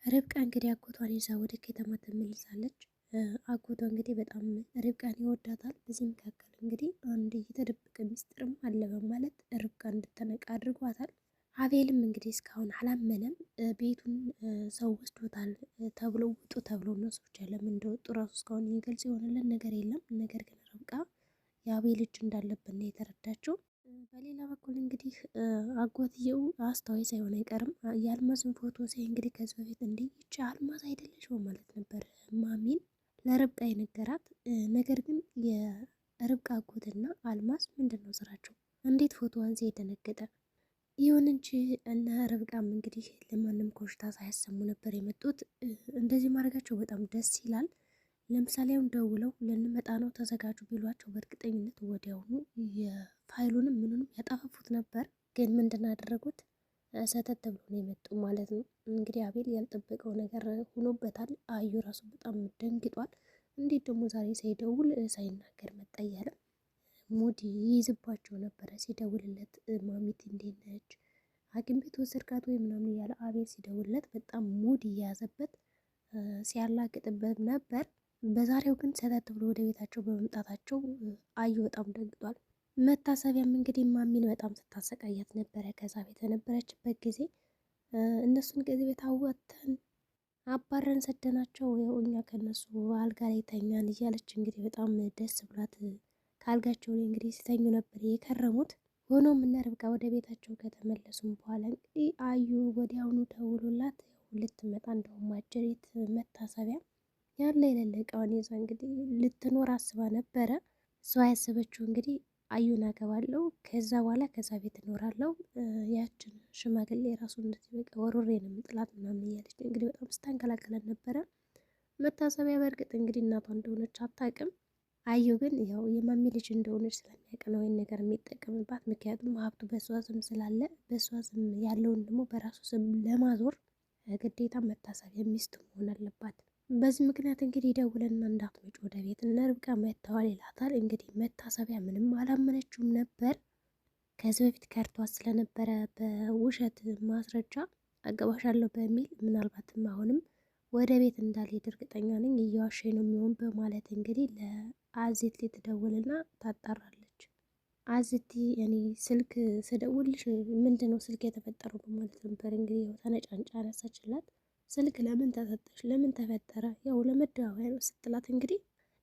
ርብቃ እንግዲህ አጎቷን ይዛ ወደ ከተማ ተመልሳለች። አጎቷ እንግዲህ በጣም ርብቃን ይወዳታል። በዚህ መካከል እንግዲህ አንድ የተደበቀ ሚስጥርም አለ በማለት ርብቃ እንድትነቃ አድርጓታል። አቤልም እንግዲህ እስካሁን አላመነም። ቤቱን ሰው ወስዶታል ተብሎ ውጡ ተብሎ ነው ሰዎች ለምን እንደወጡ ራሱ እስካሁን ግልጽ የሆነልን ነገር የለም። ነገር ግን ርብቃ የአቤል እጅ እንዳለብን ነው የተረዳችው። በሌላ በኩል እንግዲህ አጎትየው አስተዋይ ሳይሆን አይቀርም። የአልማዝን ፎቶ ሲያይ እንግዲህ ከዚህ በፊት እንዲህ ይቺ አልማዝ አይደለሽ ማለት ነበር ማሚን ለርብቃ የነገራት። ነገር ግን የርብቃ አጎትና አልማዝ ምንድን ነው ስራቸው? እንዴት ፎቶዋን ሲያይ ደነገጠ? ይሁን እንጂ እነ ርብቃም እንግዲህ ለማንም ኮሽታ ሳያሰሙ ነበር የመጡት። እንደዚህ ማድረጋቸው በጣም ደስ ይላል። ለምሳሌ አሁን ደውለው ልንመጣ ነው ተዘጋጁ ቢሏቸው በእርግጠኝነት ወዲያውኑ የፋይሉንም ምኑንም ያጠፋፉት ነበር። ግን ምንድን ያደረጉት ሰተት ብሎ ነው የመጡ ማለት ነው። እንግዲህ አቤል ያልጠበቀው ነገር ሆኖበታል። አዩ ራሱ በጣም ደንግጧል። እንዴት ደግሞ ዛሬ ሳይደውል ሳይናገር መጣ እያለ ሙድ ይይዝባቸው ነበረ። ሲደውልለት ማሚት እንዴት ነች ሐኪም ቤት ወሰድካት ወይ ምናምን እያለ አቤል ሲደውልለት በጣም ሙድ እየያዘበት ሲያላግጥበት ነበር። በዛሬው ግን ሰተት ብሎ ወደ ቤታቸው በመምጣታቸው አዩ በጣም ደንግጧል። መታሰቢያም እንግዲህ ማሚን በጣም ስታሰቃያት ነበረ ከዛ ቤት የነበረችበት ጊዜ። እነሱን ከዚህ ቤት አወጥተን አባረን ሰደናቸው፣ ያው እኛ ከነሱ አልጋ ላይ ተኛን እያለች እንግዲህ በጣም ደስ ብላት ከአልጋቸው ላይ እንግዲህ ሲተኙ ነበር የከረሙት። ሆኖም እነ ርብቃ ወደ ቤታቸው ከተመለሱም በኋላ እንግዲህ አዩ ወዲያውኑ ደውሎላት ልትመጣ እንደውም አጀሬት መታሰቢያ ያለ የሌለ እቃውን ይዛ እንግዲህ ልትኖር አስባ ነበረ። እሷ ያሰበችው እንግዲህ አዩን አገባለሁ ከዛ በኋላ ከዛ ቤት እኖራለሁ፣ ያችን ሽማግሌ የራሱ እንደዚህ በቃ ወሮሬ ነው የምጥላት ምናምን እያለች እንግዲህ በጣም ስታንከላከለን ነበረ። መታሰቢያ በእርግጥ እንግዲህ እናቷ እንደሆነች አታውቅም። አዩ ግን ያው የማሚ ልጅ እንደሆነች ስለሚያውቅ ነው ይህን ነገር የሚጠቀምባት። ምክንያቱም ሀብቱ በሷ ስም ስላለ በሷ ስም ያለውን ደግሞ በራሱ ስም ለማዞር ግዴታ መታሰቢያ ሚስት መሆን አለባት። በዚህ ምክንያት እንግዲህ ደውልና እንዳትመጭ ወደ ቤት እነ ርብቃ መጥተዋል ይላታል። እንግዲህ መታሰቢያ ምንም አላመነችውም ነበር። ከዚህ በፊት ከርቷት ስለነበረ በውሸት ማስረጃ አገባሻለሁ በሚል ምናልባትም አሁንም ወደ ቤት እንዳልሄድ እርግጠኛ ነኝ እየዋሸኝ ነው የሚሆን በማለት እንግዲህ ለአዜት ላይ ትደውልና ታጣራለች። አዜቲ እኔ ስልክ ስደውልሽ ምንድነው ስልክ የተፈጠረው በማለት ነበር እንግዲህ ተነጫንጫ ያነሳችላት። ስልክ ለምን ተሰጠሽ? ለምን ተፈጠረ? ያው ለመደዋወያ ነው ስትላት እንግዲህ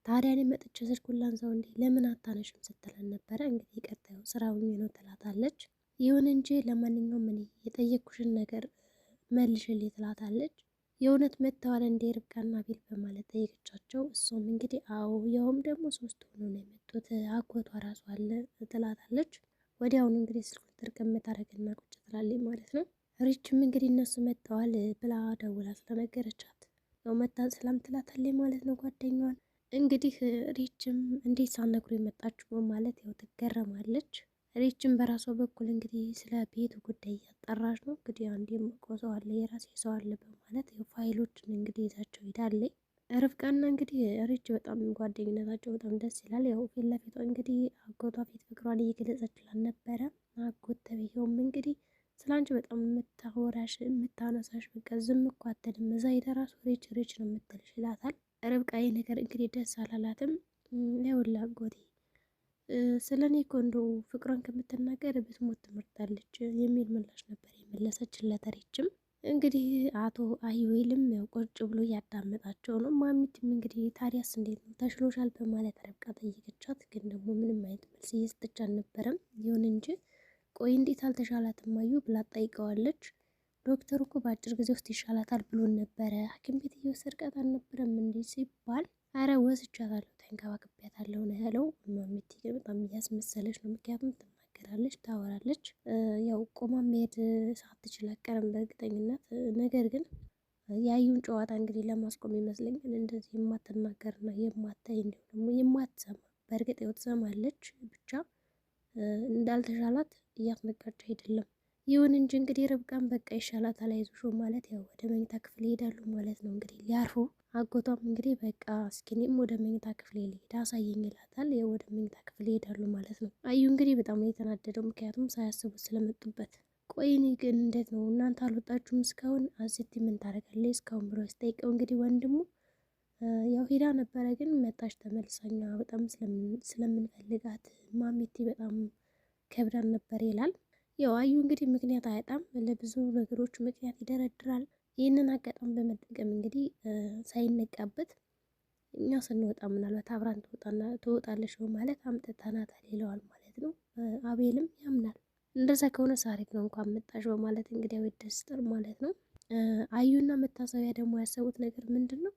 ታዲያ እኔ መጥቼ ስልኩን ላንሳው እንዴ ለምን አታነሽም ስትለን ነበረ። እንግዲህ ቀጣዩ ስራውኝ ነው ትላታለች። ይሁን እንጂ ለማንኛውም እኔ የጠየኩሽን ነገር መልሽልኝ ትላታለች። የእውነት መጥተዋል እንዴ ርብቃና አቤል በማለት ጠየቀቻቸው። እሱም እንግዲህ አዎ ያውም ደግሞ 3 ሆኖ ነው የመጡት አጎቷ ራሱ አለ ትላታለች። ወዲያውኑ እንግዲህ ስልኩን ጥርቅም ታደርግና ቁጭ ትላለች ማለት ነው። ሪችም እንግዲህ እነሱ መጥተዋል ብላ ደውላ ስለነገረቻት ያው መታ ሰላም ትላታለች ማለት ነው ጓደኛዋን። እንግዲህ ሪችም እንዴት ሳትነግሩ የመጣችሁ በማለት ያው ትገረማለች። ሪችም በራሷ በኩል እንግዲህ ስለ ቤቱ ጉዳይ እያጣራች ነው። እንግዲህ አንድ የማውቀው ሰው አለ የራሴ ሰው አለ በማለት ያው ፋይሎችን እንግዲህ ይዛቸው ሄዳለች። ርብቃና እንግዲህ ሪች በጣም ጓደኝነታቸው በጣም ደስ ይላል። ያው ፊት ለፊቷ እንግዲህ አጎቷ ፊት ፍቅሯን እየገለጸችላት ነበረ። አጎት ተብዬውም እንግዲህ ስላንቺ በጣም የምታወራሽ የምታነሳሽ በቃ ዝም እኮ አትልም፣ እዛ የደራሱ ሪች ሪች ነው የምትልሽ ይላታል። ርብቃ ይህ ነገር እንግዲህ ደስ አላላትም። ይኸውልህ አጎቴ ስለ እኔ እኮ እንደው ፍቅሯን ከምትናገር ብትሞት ትመርጣለች የሚል ምላሽ ነበር የመለሰችለት። ሪችም እንግዲህ አቶ አዩዌልም ያው ቁጭ ብሎ እያዳመጣቸው ነው። ማሚትም እንግዲህ ታዲያስ እንዴት ነው ተሽሎሻል በማለት ርብቃ ጠየቀቻት። ግን ደግሞ ምንም አይነት መልስ እየሰጠች አልነበረም። ይሁን እንጂ ቆይ እንዴት አልተሻላትም አዩ ብላ ጠይቀዋለች። ዶክተሩ እኮ በአጭር ጊዜ ውስጥ ይሻላታል ብሎን ነበረ፣ ሐኪም ቤት እየወሰድካት አልነበረም እንዲህ ሲባል አረ ወስጃታለሁ ተንከባክቤያታለሁ ነው ያለው። ማሚቲ ግን በጣም እያስመሰለች ነው። ምክንያቱም ትናገራለች፣ ታወራለች። ያው ቆማ መሄድ ሳትችል አትቀርም በእርግጠኝነት። ነገር ግን ያዩን ጨዋታ እንግዲህ ለማስቆም ይመስለኛል እንደዚህ የማትናገርና የማታይ እንዲሁም ደግሞ የማትሰማ በእርግጥ ያው ትሰማለች ብቻ እንዳልተሻላት እያስነገረች አይደለም። ይሁን እንጂ እንግዲህ ርብቃን በቃ ይሻላታል አይዞሽ ማለት ያው ወደ መኝታ ክፍል ይሄዳሉ ማለት ነው እንግዲህ ሊያርፉ። አጎቷም እንግዲህ በቃ እስኪ እኔም ወደ መኝታ ክፍል ልሄድ አሳየኝ ይላታል። ያው ወደ መኝታ ክፍል ይሄዳሉ ማለት ነው። አዩ እንግዲህ በጣም ነው የተናደደው፣ ምክንያቱም ሳያስቡት ስለመጡበት። ቆይ እኔ ግን እንዴት ነው እናንተ አልወጣችሁም እስካሁን? አዜብቲ ምን ታደርጋለች እስካሁን ብሎ ሲጠይቀው እንግዲህ ወንድሙ ያው ሄዳ ነበረ ግን መጣች ተመልሳኛ በጣም ስለምንፈልጋት ማሚቲ በጣም ከብዳን ነበር ይላል። ያው አዩ እንግዲህ ምክንያት አያጣም፣ ለብዙ ነገሮች ምክንያት ይደረድራል። ይህንን አጋጣሚ በመጠቀም እንግዲህ ሳይነቃበት እኛ ስንወጣ ምናልባት አብራን ትወጣለች በማለት አምጥተናታል ይለዋል ማለት ነው። አቤልም ያምናል። እንደዛ ከሆነ ሳሪፍ ነው እንኳን መጣሽ በማለት እንግዲህ ያወደስጥር ማለት ነው። አዩና መታሰቢያ ደግሞ ያሰቡት ነገር ምንድን ነው?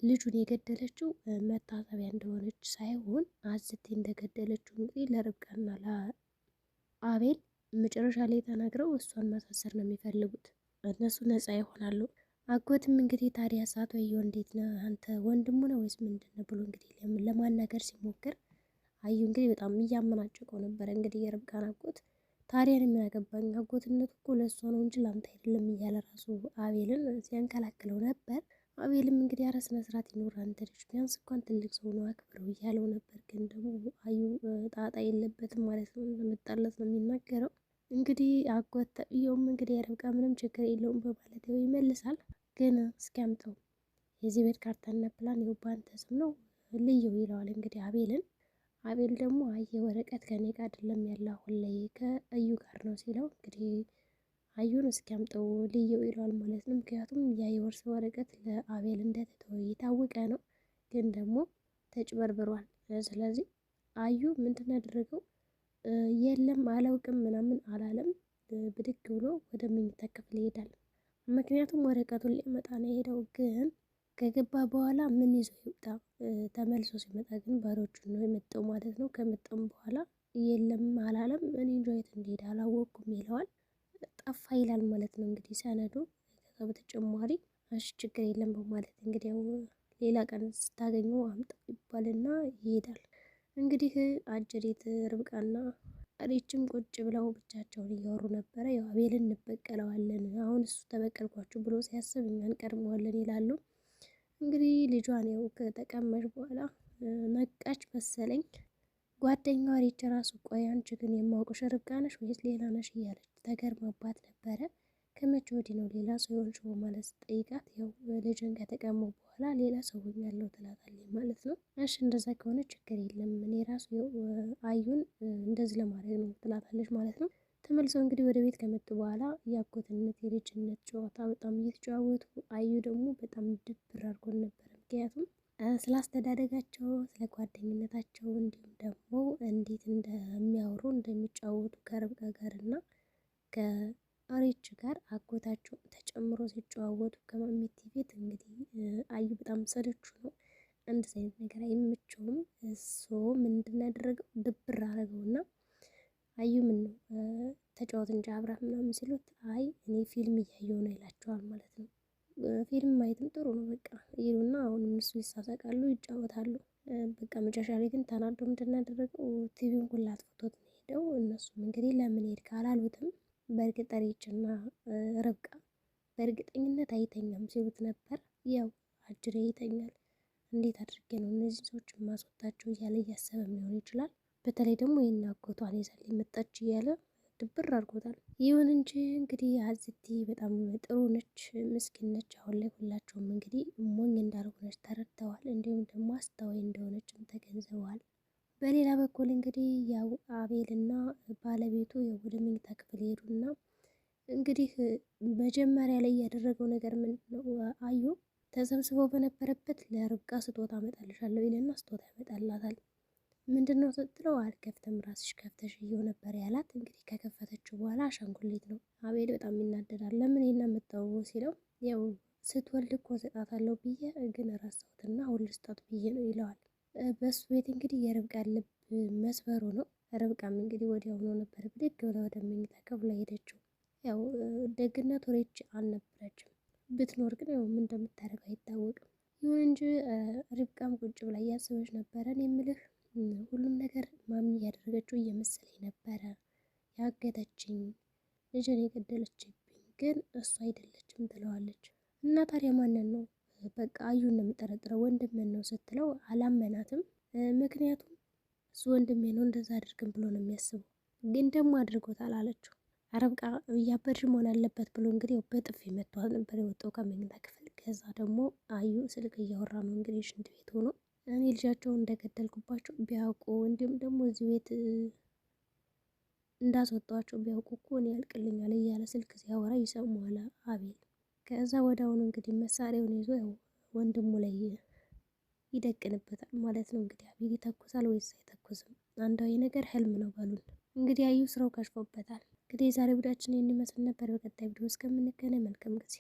ልጁን የገደለችው መታሰቢያ እንደሆነች ሳይሆን አዝቴ እንደገደለችው እንግዲህ ለርብቃና ለአቤል መጨረሻ ላይ ተናግረው እሷን ማሳሰር ነው የሚፈልጉት። እነሱ ነፃ ይሆናሉ። አጎትም እንግዲህ ታዲያ ሳት ወየው እንዴት ነው አንተ ወንድሙ ነው ወይስ ምንድን ነው ብሎ እንግዲህ ለማናገር ሲሞክር አዩ እንግዲህ በጣም እያመናጨቀው ነበረ። እንግዲህ የርብቃን አጎት ታዲያን የሚያገባኝ አጎትነቱ እኮ ለእሷ ነው እንጂ ላንተ አይደለም እያለ ራሱ አቤልን ሲያንከላክለው ነበር። አቤልም እንግዲህ ኧረ ስነ ስርዓት ይኖር አንተ ልጅ ቢያንስ እንኳን ትልቅ ሰው ነው አክብረው እያለው ነበር። ግን ደግሞ አዩ ጣጣ የለበትም ማለት ነው፣ እንደመጣለት ነው የሚናገረው። እንግዲህ አጎት ተብዬውም እንግዲህ የርብቃ ምንም ችግር የለውም በማለት ያው ይመልሳል። ግን እስኪያምጠው የዚህ ቤት ካርታና ፕላን ይኸው ባንተ ስም ነው ልየው ይለዋል እንግዲህ አቤልን። አቤል ደግሞ አየ ወረቀት ከኔ ጋር አይደለም ያለ አሁን ላይ ከእዩ ጋር ነው ሲለው እንግዲህ አዩን እስኪያምጠው ልየው ይለዋል ማለት ነው። ምክንያቱም ያ የውርስ ወረቀት ለአቤል እንደተተወ የታወቀ ነው፣ ግን ደግሞ ተጭበርብሯል። ስለዚህ አዩ ምንድን ያደረገው የለም አላውቅም ምናምን አላለም። ብድግ ብሎ ወደ መኝታ ክፍል ይሄዳል። ምክንያቱም ወረቀቱን ሊመጣ ነው የሄደው። ግን ከገባ በኋላ ምን ይዞ ይውጣ? ተመልሶ ሲመጣ ግን ባሮቹን ነው የመጣው ማለት ነው። ከመጣም በኋላ የለም አላለም፣ እኔ እንጃ የት እንደሄደ አላወቅኩም ይለዋል። ጠፋ ይላል ማለት ነው እንግዲህ ሰነዱ። ከዛ በተጨማሪ እሺ ችግር የለም በማለት እንግዲህ ያው ሌላ ቀን ስታገኘው አምጣው ይባልና ይሄዳል። እንግዲህ አጀሬት ርብቃና ሪችም ቁጭ ብለው ብቻቸውን እያወሩ ነበረ። ያው አቤልን እንበቀለዋለን አሁን እሱ ተበቀልኳችሁ ብሎ ሲያስብ እኛ እንቀድመዋለን ይላሉ። እንግዲህ ልጇን ያው ከተቀመሽ በኋላ ነቃች መሰለኝ። ጓደኛዋ ሪች ራሱ ቆይ አንቺ ግን የማውቅሽ ርብቃ ነሽ ወይስ ሌላ ነሽ እያለች ተገርማባት ነበረ። ከመቼ ወዲህ ነው ሌላ ሰው የሆንሽ በማለት ስጠይቃት ያው ልጅን ከተቀሙ በኋላ ሌላ ሰው ሆኛለሁ ትላታለች ማለት ነው። እሺ እንደዛ ከሆነ ችግር የለም እኔ ራሱ አዩን እንደዚህ ለማድረግ ነው ትላታለች ማለት ነው። ተመልሰው እንግዲህ ወደ ቤት ከመጡ በኋላ የአጎትነት የልጅነት ጨዋታ በጣም እየተጨዋወቱ አዩ ደግሞ በጣም ድብር አድርጎን ነበር። ምክንያቱም ስለ አስተዳደጋቸው ስለ ጓደኝነታቸው እንዲሁም ደግሞ እንዴት እንደሚያወሩ እንደሚጫወቱ ከርብቃ ጋር እና ከሪች ጋር አጎታቸው ተጨምሮ ሲጨዋወቱ ከማሚቲ ቤት እንግዲህ አዩ በጣም ሰለቹ ነው። እንደዚህ አይነት ነገር አይመቸውም። እሱ ምንድን ያደረገው ድብር አደረገውና አዩ ምን ነው ተጫወት እንጂ አብረህ ምናምን ሲሉት አይ እኔ ፊልም እያየሁ ነው ይላቸዋል ማለት ነው። ፊልም ማየትም ጥሩ ነው በቃ ይሉና አሁን እነሱ ይሳሳቃሉ ይጫወታሉ። በቃ መጨረሻ ላይ ግን ተናዶ ምንድን ያደረገው ቲቪውን ሁላ አጥፍቶት ነው ሄደው። እነሱም እንግዲህ ለምን ሄድክ አላሉትም። በእርግጥ ሪችና ርብቃ በእርግጠኝነት አይተኛም ሲሉት ነበር። ያው አጅሬ ይተኛል፣ እንዴት አድርጌ ነው እነዚህ ሰዎች ማስወጣቸው እያለ እያሰበም ሊሆን ይችላል። በተለይ ደግሞ ይህን አጎቷን ይዛል መጣች እያለ ድብር አድርጎታል። ይሁን እንጂ እንግዲህ አዝቲ በጣም ጥሩ ነች፣ ምስኪን ነች። አሁን ላይ ሁላቸውም እንግዲህ ሞኝ እንዳልሆነች ተረድተዋል። እንዲሁም ደግሞ አስተዋይ እንደሆነችም ተገንዝበዋል። በሌላ በኩል እንግዲህ ያው አቤልና ባለቤቱ ወደ መኝታ ክፍል ሄዱና እንግዲህ መጀመሪያ ላይ ያደረገው ነገር ምንድን ነው? አዩ ተሰብስበው በነበረበት ለርብቃ ስጦታ አመጣልሻለሁ ይልና ስጦታ ያመጣላታል። ምንድነው ስትለው አልከፍትም ራስሽ ከፍተሽ እየው ነበር ያላት። እንግዲህ ከከፈተችው በኋላ አሻንጉሊት ነው። አቤል በጣም ይናደዳል። ለምን ይሄን የምታወው ሲለው ያው ስትወልድ እኮ እሰጣታለሁ ብዬ ግን ረሳሁትና አሁን ልስጣት ብዬ ነው ይለዋል። በሱ ቤት እንግዲህ የርብቃ ልብ መስበሩ ነው። ርብቃም እንግዲህ ወዲያው ነው ነበር ብድግ ብላ ወደ መኝታ ክፍሏ ሄደችው። ያው ደግነቱ ሪች አልነበረችም። ብትኖር ግን ያው ምን እንደምታደርግ አይታወቅም። ይሁን እንጂ ርብቃም ቁጭ ብላ እያሰበች ነበረ። እኔ የምልህ ሁሉም ነገር ማሚ እያደረገችው እየመሰለኝ ነበረ። ያገተችኝ ልጅን የገደለችብኝ ግን እሱ አይደለችም ትለዋለች። እና ታዲያ ማንን ነው? በቃ አዩን ነው የምጠረጥረው ወንድሜን ነው ስትለው አላመናትም። ምክንያቱም እሱ ወንድሜ ነው እንደዛ አድርግም ብሎ ነው የሚያስበው፣ ግን ደግሞ አድርጎታል አለችው። ርብቃ እያበድሽ መሆን አለበት ብሎ እንግዲህ በጥፊ መቷት ነበር የወጣው ከመኝታ ክፍል። ከዛ ደግሞ አዩ ስልክ እያወራ ነው እንግዲህ ሽንት ቤት ሆኖ እኔ ልጃቸውን እንደገደልኩባቸው ቢያውቁ እንዲሁም ደግሞ እዚህ ቤት እንዳስወጧቸው ቢያውቁ እኮ እኔ ያልቅልኛል እያለ ስልክ ሲያወራ ይሰማዋል አቤል። ከዛ ወዲያውኑ እንግዲህ መሳሪያውን ይዞ ያው ወንድሙ ላይ ይደቅንበታል ማለት ነው። እንግዲህ አቤል ይተኩሳል ወይስ አይተኩስም? አንዳዊ ነገር ህልም ነው በሉን። እንግዲህ አዩ ስራው ከሽፎበታል። እንግዲህ የዛሬ ቪዲዮአችን ይህን ይመስል ነበር። በቀጣይ ቪዲዮ እስከምንገናኝ መልካም ጊዜ